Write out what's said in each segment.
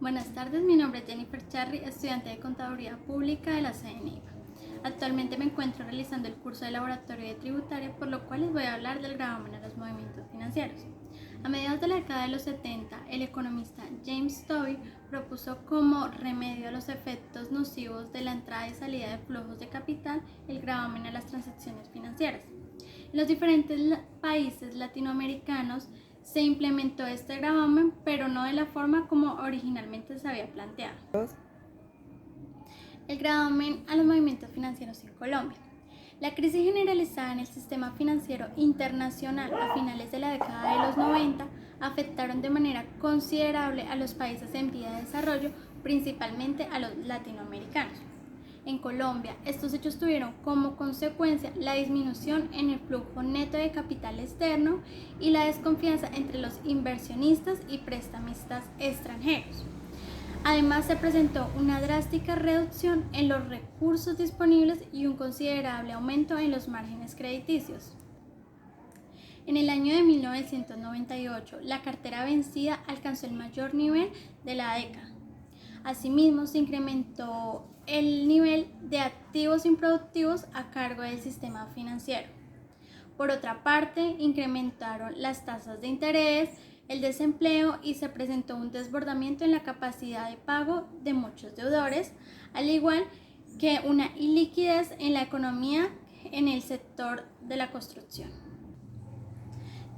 Buenas tardes, mi nombre es Jennifer Charry, estudiante de Contaduría Pública de la CNIVA. Actualmente me encuentro realizando el curso de Laboratorio de Tributaria, por lo cual les voy a hablar del gravamen a los movimientos financieros. A mediados de la década de los 70, el economista James Tobey propuso como remedio a los efectos nocivos de la entrada y salida de flujos de capital el gravamen a las transacciones financieras. En los diferentes países latinoamericanos se implementó este gravamen, pero no de la forma como originalmente se había planteado. El gravamen a los movimientos financieros en Colombia. La crisis generalizada en el sistema financiero internacional a finales de la década de los 90 afectaron de manera considerable a los países en vía de desarrollo, principalmente a los latinoamericanos. En Colombia, estos hechos tuvieron como consecuencia la disminución en el flujo neto de capital externo y la desconfianza entre los inversionistas y prestamistas extranjeros. Además, se presentó una drástica reducción en los recursos disponibles y un considerable aumento en los márgenes crediticios. En el año de 1998, la cartera vencida alcanzó el mayor nivel de la década. Asimismo, se incrementó el nivel de activos improductivos a cargo del sistema financiero. Por otra parte, incrementaron las tasas de interés, el desempleo y se presentó un desbordamiento en la capacidad de pago de muchos deudores, al igual que una iliquidez en la economía en el sector de la construcción.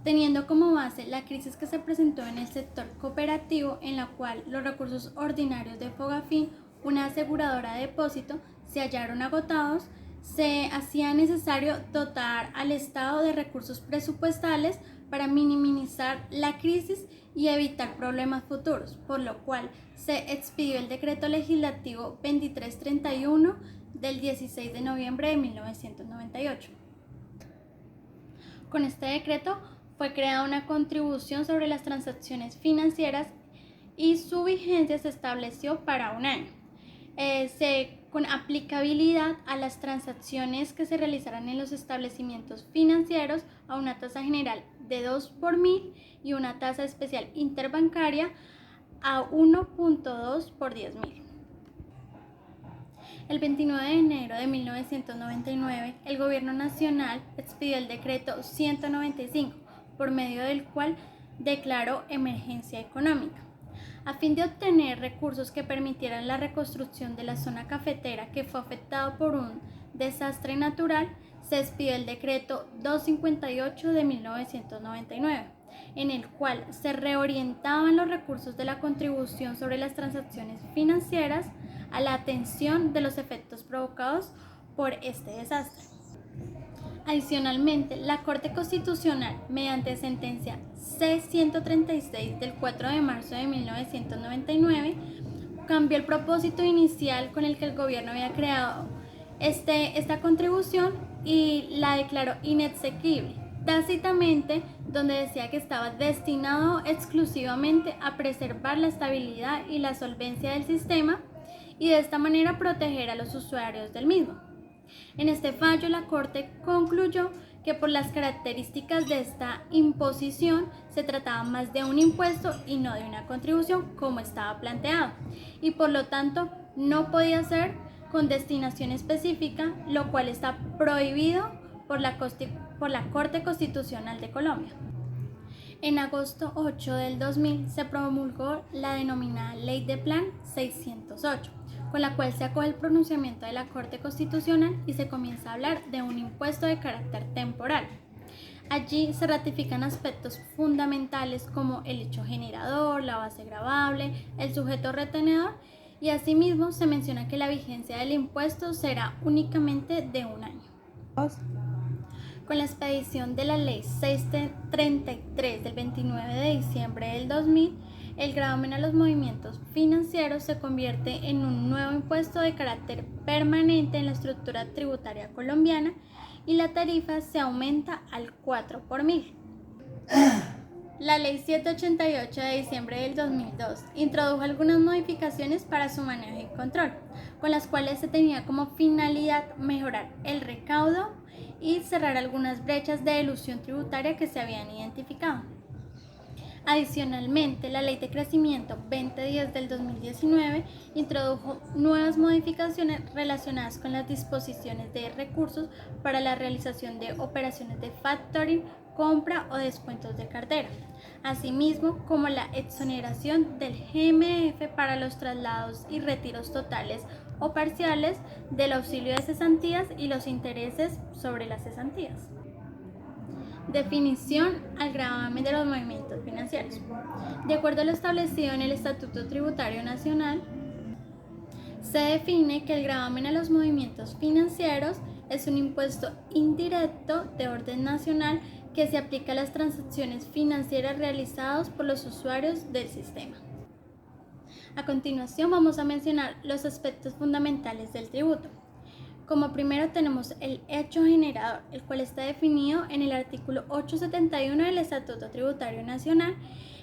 Teniendo como base la crisis que se presentó en el sector cooperativo, en la cual los recursos ordinarios de Fogafín, una aseguradora de depósito, se hallaron agotados, se hacía necesario dotar al Estado de recursos presupuestales para minimizar la crisis y evitar problemas futuros, por lo cual se expidió el decreto legislativo 2331 del 16 de noviembre de 1998. Con este decreto fue creada una contribución sobre las transacciones financieras y su vigencia se estableció para un año, con aplicabilidad a las transacciones que se realizarán en los establecimientos financieros a una tasa general de 2 por 1000 y una tasa especial interbancaria a 1.2 por 10.000. El 29 de enero de 1999, el Gobierno Nacional expidió el decreto 195, por medio del cual declaró emergencia económica. A fin de obtener recursos que permitieran la reconstrucción de la zona cafetera que fue afectada por un desastre natural, se expidió el decreto 258 de 1999, en el cual se reorientaban los recursos de la contribución sobre las transacciones financieras a la atención de los efectos provocados por este desastre. Adicionalmente, la Corte Constitucional, mediante sentencia C-136 del 4 de marzo de 1999, cambió el propósito inicial con el que el gobierno había creado esta contribución y la declaró inexequible, tácitamente, donde decía que estaba destinado exclusivamente a preservar la estabilidad y la solvencia del sistema y de esta manera proteger a los usuarios del mismo. En este fallo, la Corte concluyó que por las características de esta imposición se trataba más de un impuesto y no de una contribución como estaba planteado, y por lo tanto no podía ser con destinación específica, lo cual está prohibido por la Corte Constitucional de Colombia. En agosto 8 del 2000 se promulgó la denominada Ley de Plan 608, con la cual se acoge el pronunciamiento de la Corte Constitucional y se comienza a hablar de un impuesto de carácter temporal. Allí se ratifican aspectos fundamentales como el hecho generador, la base gravable, el sujeto retenedor y asimismo se menciona que la vigencia del impuesto será únicamente de un año. Con la expedición de la Ley 633 del 29 de diciembre del 2000, el gravamen a los movimientos financieros se convierte en un nuevo impuesto de carácter permanente en la estructura tributaria colombiana y la tarifa se aumenta al 4 por 1000. La Ley 788 de diciembre del 2002 introdujo algunas modificaciones para su manejo y control, con las cuales se tenía como finalidad mejorar el recaudo y cerrar algunas brechas de elusión tributaria que se habían identificado. Adicionalmente, la Ley de Crecimiento 2010 del 2019 introdujo nuevas modificaciones relacionadas con las disposiciones de recursos para la realización de operaciones de factoring, compra o descuentos de cartera, asimismo como la exoneración del GMF para los traslados y retiros totales o parciales del auxilio de cesantías y los intereses sobre las cesantías. Definición al gravamen de los movimientos financieros. De acuerdo a lo establecido en el Estatuto Tributario Nacional, se define que el gravamen a los movimientos financieros es un impuesto indirecto de orden nacional que se aplica a las transacciones financieras realizadas por los usuarios del sistema. A continuación vamos a mencionar los aspectos fundamentales del tributo. Como primero tenemos el hecho generador, el cual está definido en el artículo 871 del Estatuto Tributario Nacional,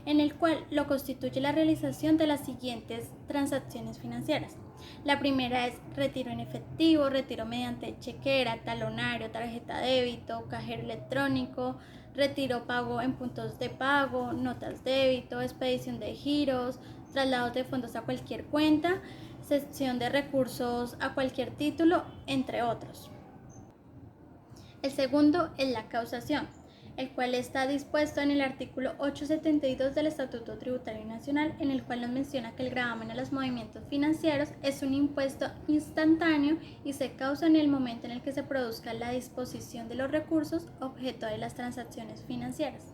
en el cual lo constituye la realización de las siguientes transacciones financieras. La primera es retiro en efectivo, retiro mediante chequera, talonario, tarjeta débito, cajero electrónico, retiro pago en puntos de pago, notas débito, expedición de giros, traslados de fondos a cualquier cuenta, cesión de recursos a cualquier título, entre otros. El segundo es la causación, el cual está dispuesto en el artículo 872 del Estatuto Tributario Nacional, en el cual nos menciona que el gravamen a los movimientos financieros es un impuesto instantáneo y se causa en el momento en el que se produzca la disposición de los recursos objeto de las transacciones financieras.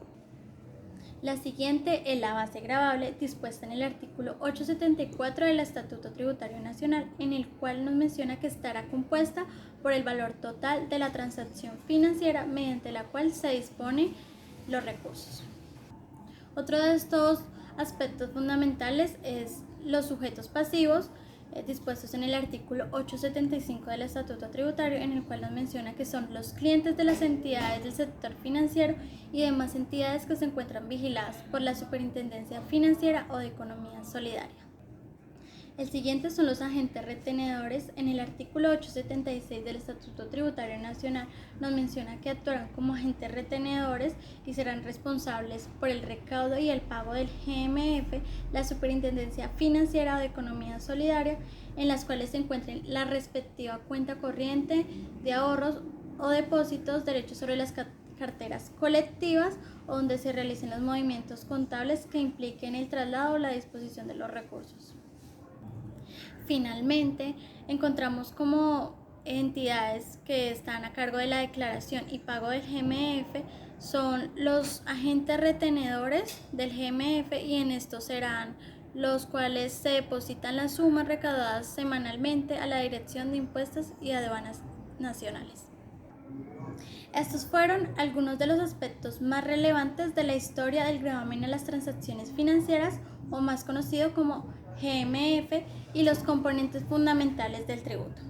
La siguiente es la base gravable dispuesta en el artículo 874 del Estatuto Tributario Nacional, en el cual nos menciona que estará compuesta por el valor total de la transacción financiera mediante la cual se disponen los recursos. Otro de estos aspectos fundamentales es los sujetos pasivos, dispuestos en el artículo 875 del Estatuto Tributario, en el cual nos menciona que son los clientes de las entidades del sector financiero y demás entidades que se encuentran vigiladas por la Superintendencia Financiera o de Economía Solidaria. El siguiente son los agentes retenedores. En el artículo 876 del Estatuto Tributario Nacional nos menciona que actuarán como agentes retenedores y serán responsables por el recaudo y el pago del GMF, la Superintendencia Financiera o de Economía Solidaria, en las cuales se encuentren la respectiva cuenta corriente de ahorros o depósitos, derechos sobre las carteras colectivas o donde se realicen los movimientos contables que impliquen el traslado o la disposición de los recursos. Finalmente, encontramos como entidades que están a cargo de la declaración y pago del GMF son los agentes retenedores del GMF, y en estos serán los cuales se depositan las sumas recaudadas semanalmente a la Dirección de Impuestos y Aduanas Nacionales. Estos fueron algunos de los aspectos más relevantes de la historia del gravamen a las transacciones financieras, o más conocido como GMF, y los componentes fundamentales del tributo.